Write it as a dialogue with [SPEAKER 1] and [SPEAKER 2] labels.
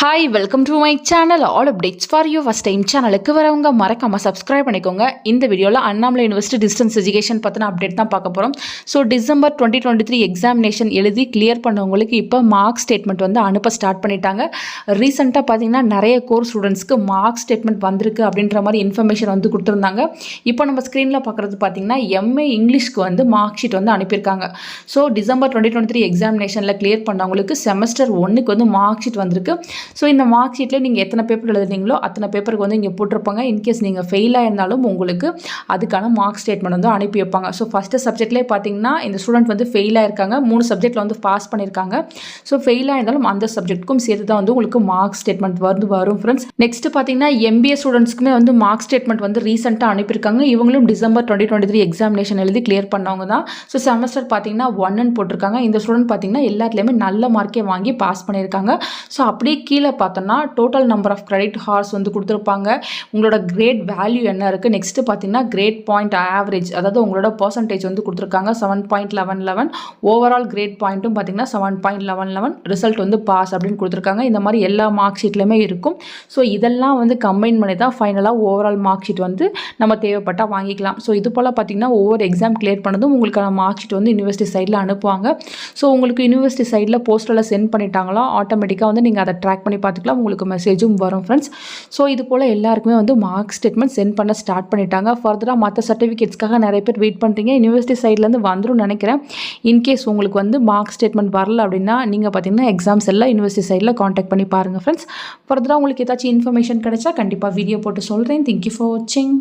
[SPEAKER 1] Hi welcome to my channel all updates for you first time சேனலுக்கு வரவங்க மறக்காமல் subscribe பண்ணிக்கோங்க. இந்த வீடியோவில் அண்ணாமலை யூனிவர்சிட்டி டிஸ்டன்ஸ் எஜுகேஷன் பற்றின அப்டேட் தான் பார்க்க போகிறோம். ஸோ டிசம்பர் 2023 எக்ஸாமினேஷன் எழுதி கிளியர் பண்ணவங்களுக்கு இப்போ மார்க் ஸ்டேட்மெண்ட் வந்து அனுப்ப ஸ்டார்ட் பண்ணிட்டாங்க. ரீசெண்டாக பார்த்தீங்கன்னா நிறைய கோர் ஸ்டூடெண்ட்ஸ்க்கு மார்க் ஸ்டேட்மெண்ட் வந்திருக்கு அப்படின்ற மாதிரி இன்ஃபர்மேஷன் வந்து கொடுத்துருந்தாங்க. இப்போ நம்ம ஸ்க்ரீனில் பார்க்குறது பார்த்தீங்கன்னா எம்ஏ இங்கிலீஷ்க்கு வந்து மார்க் ஷீட் வந்து அனுப்பியிருக்காங்க. ஸோ டிசம்பர் 2023 எக்ஸாமினேஷனில் கிளியர் பண்ணவங்களுக்கு செமஸ்டர் 1க்கு வந்து மார்க் ஷீட் வந்திருக்கு. ஸோ இந்த மார்க் ஷீட்டில் நீங்கள் எத்தனை பேப்பர் எழுதுனீங்களோ அத்தனை பேப்பருக்கு வந்து இங்கே போட்டிருப்பாங்க. இன்கேஸ் நீங்கள் ஃபெயிலாக இருந்தாலும் உங்களுக்கு அதுக்கான மார்க் ஸ்டேட்மெண்ட் வந்து அனுப்பி வைப்பாங்க. ஸோ ஃபஸ்ட்டு சப்ஜெக்ட்லேயே பார்த்தீங்கன்னா இந்த ஸ்டூடெண்ட் வந்து ஃபெயிலாக இருக்காங்க, 3 சப்ஜெக்ட்டில் வந்து பாஸ் பண்ணியிருக்காங்க. ஸோ ஃபெயிலாக இருந்தாலும் அந்த சப்ஜெக்ட்டுக்கும் சேர்த்து தான் வந்து உங்களுக்கு மார்க் ஸ்டேட்மெண்ட் வரும் ஃப்ரெண்ட்ஸ். நெக்ஸ்ட்டு பார்த்தீங்கன்னா எம்பிஏ ஸ்டூடெண்ட்ஸ்க்குமே வந்து மார்க் ஸ்டேட்மெண்ட் வந்து ரீசெண்டாக அனுப்பியிருக்காங்க. இவங்களும் டிசம்பர் 2023 எக்ஸாமினேஷன் எழுதி கிளியர் பண்ணவங்க தான். ஸோ செமஸ்டர் பார்த்தீங்கன்னா 1ன்னு போட்டிருக்காங்க. இந்த ஸ்டூடெண்ட் பார்த்தீங்கன்னா எல்லாத்துலேயுமே நல்ல மார்க்கே வாங்கி பாஸ் பண்ணியிருக்காங்க. ஸோ அப்படியே கீழே பார்த்தோன்னா total number of credit hours வந்து கொடுத்துருப்பாங்க. உங்களோட கிரேட் வேல்யூ என்ன இருக்குது, நெக்ஸ்ட்டு பார்த்தீங்கன்னா கிரேட் பாயிண்ட் ஆவரேஜ், அதாவது உங்களோட பர்சன்டேஜ் வந்து கொடுத்துருக்காங்க 7.1111. ஓவரால் கிரேட் பாயிண்ட்டும் பார்த்தீங்கன்னா 7.1111. ரிசல்ட் வந்து பாஸ் அப்படின்னு கொடுத்துருக்காங்க. இந்த மாதிரி எல்லா மார்க் ஷீட்லையுமே இருக்கும். ஸோ இதெல்லாம் வந்து கம்பைன் பண்ணி தான் ஃபைனலாக ஓவரால் மார்க் ஷீட் வந்து நம்ம தேவைப்பட்டால் வாங்கிக்கலாம். ஸோ இது போல் பார்த்தீங்கன்னா ஒவ்வொரு எக்ஸாம் கிளியர் பண்ணதும் உங்களுக்கான மார்க் ஷீட் வந்து யூனிவர்சிட்டி சைடில் அனுப்புவாங்க. ஸோ உங்களுக்கு யூனிவர்சிட்டி சைடில் போஸ்டரில் சென்ட் பண்ணிட்டாங்களா ஆட்டோமேட்டிக்காக வந்து நீங்கள் அதை ட்ராக் பண்ணி பார்த்துக்கலாம். உங்களுக்கு மெசேஜும் வரும் ஃப்ரெண்ட்ஸ். ஸோ இது போல் எல்லாருக்குமே வந்து மார்க் ஸ்டேட்மெண்ட் சென்ட் பண்ண ஸ்டார்ட் பண்ணிட்டாங்க. ஃபர்தராக மற்ற சர்டிஃபிகேட்ஸ்க்காக நிறைய பேர் வெயிட் பண்ணுறீங்க. யூனிவர்சிட்டி சைட்லேருந்து வந்துடும் நினைக்கிறேன். இன்கேஸ் உங்களுக்கு வந்து மார்க் ஸ்டேட்மெண்ட் வரல அப்படின்னா நீங்கள் பார்த்தீங்கன்னா எக்ஸாம்ஸ் எல்லாம் யூனிவர்சிட்டி சைடில் காண்டாக்ட் பண்ணி பாருங்கள் ஃப்ரெண்ட்ஸ். ஃபர்தராக உங்களுக்கு ஏதாச்சும் இன்ஃபர்மேஷன் கிடைச்சா கண்டிப்பாக வீடியோ போட்டு சொல்கிறேன். தேங்க்யூ ஃபார் வாட்சிங்.